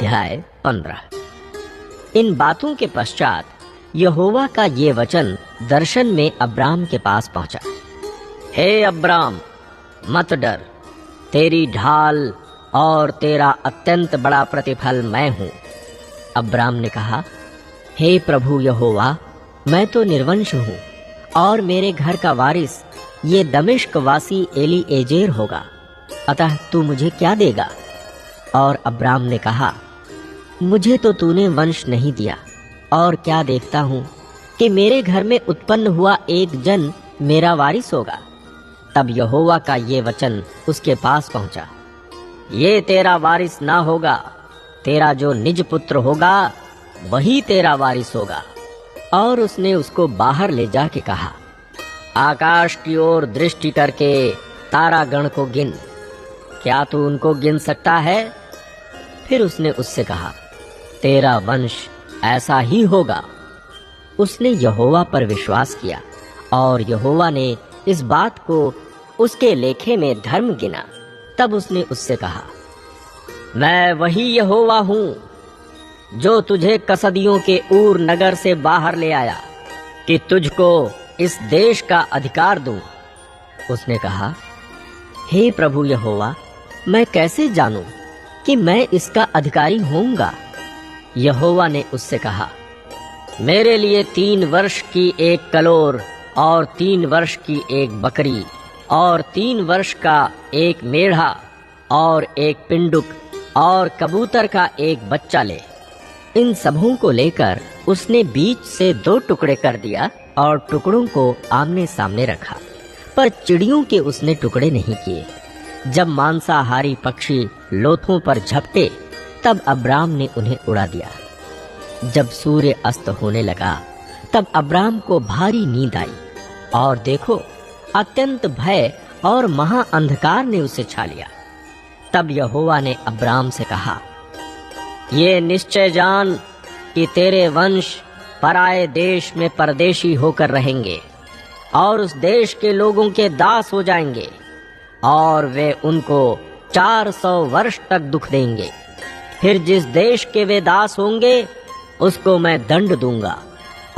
अध्याय 15। इन बातों के पश्चात यहोवा का ये वचन दर्शन में अब्राम के पास पहुंचा। हे अब्राम, मत डर, तेरी ढाल और तेरा अत्यंत बड़ा प्रतिफल मैं हूँ। अब्राम ने कहा, हे प्रभु यहोवा, मैं तो निर्वंश हूँ और मेरे घर का वारिस ये दमिश्क वासी एलीएजेर होगा, अतः तू मुझे क्या देगा? और अब्राम ने कहा, मुझे तो तूने वंश नहीं दिया, और क्या देखता हूँ कि मेरे घर में उत्पन्न हुआ एक जन मेरा वारिस होगा। तब यहोवा का ये वचन उसके पास पहुंचा, ये तेरा वारिस ना होगा, तेरा जो निज पुत्र होगा वही तेरा वारिस होगा। और उसने उसको बाहर ले जाके कहा, आकाश की ओर दृष्टि करके तारागण को गिन, क्या तू उनको गिन सकता है? फिर उसने उससे कहा, तेरा वंश ऐसा ही होगा। उसने यहोवा पर विश्वास किया और यहोवा ने इस बात को उसके लेखे में धर्म गिना। तब उसने उससे कहा, मैं वही यहोवा हूँ जो तुझे कसदियों के ऊर नगर से बाहर ले आया कि तुझको इस देश का अधिकार दूं। उसने कहा, हे प्रभु यहोवा, मैं कैसे जानूं कि मैं इसका अधिकारी होऊंगा? यहोवा ने उससे कहा, मेरे लिए 3 वर्ष की एक कलोर और 3 वर्ष की एक बकरी और 3 वर्ष का एक मेढ़ा और एक पिंडुक और कबूतर का एक बच्चा ले। इन सबों को लेकर उसने बीच से 2 टुकड़े कर दिया और टुकड़ों को आमने सामने रखा, पर चिड़ियों के उसने टुकड़े नहीं किए। जब मांसाहारी पक्षी लोथों पर झपटे, तब अब्राम ने उन्हें उड़ा दिया। जब सूर्य अस्त होने लगा, तब अब्राम को भारी नींद आई, और देखो, अत्यंत भय और महा अंधकार ने उसे छा लिया। तब यहोवा ने अब्राम से कहा, ये निश्चय जान कि तेरे वंश पराए देश में परदेशी होकर रहेंगे और उस देश के लोगों के दास हो जाएंगे, और वे उनको 400 वर्ष तक दुख देंगे। फिर जिस देश के वे दास होंगे उसको मैं दंड दूंगा,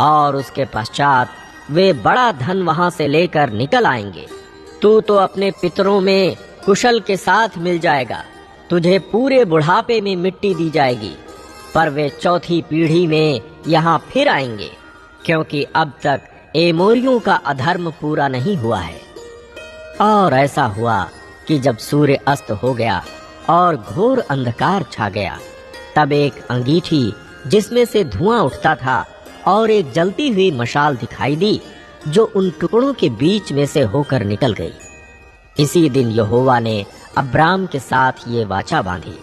और उसके पश्चात वे बड़ा धन वहां से लेकर निकल आएंगे। तू तो अपने पितरों में कुशल के साथ मिल जाएगा, तुझे पूरे बुढ़ापे में मिट्टी दी जाएगी, पर वे 4थी पीढ़ी में यहाँ फिर आएंगे, क्योंकि अब तक एमोरियों का अधर्म पूरा नहीं हुआ है। और ऐसा हुआ कि जब सूर्य अस्त हो गया और घोर अंधकार छा गया, तब एक अंगीठी जिसमें से धुआं उठता था और एक जलती हुई मशाल दिखाई दी, जो उन टुकड़ों के बीच में से होकर निकल गई। इसी दिन यहोवा ने अब्राम के साथ ये वाचा बांधी,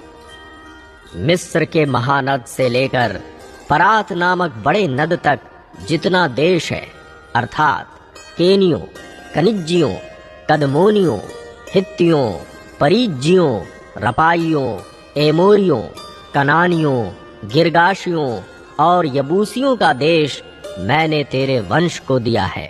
मिस्र के महानद से लेकर परात नामक बड़े नद तक जितना देश है, अर्थात केनियों, कनिज्जियों, कदमोनियों, हित्तियों, परिज्जियों, रपाइयों, एमोरियों, कनानियों, गिरगाशियों और यबूसियों का देश मैंने तेरे वंश को दिया है।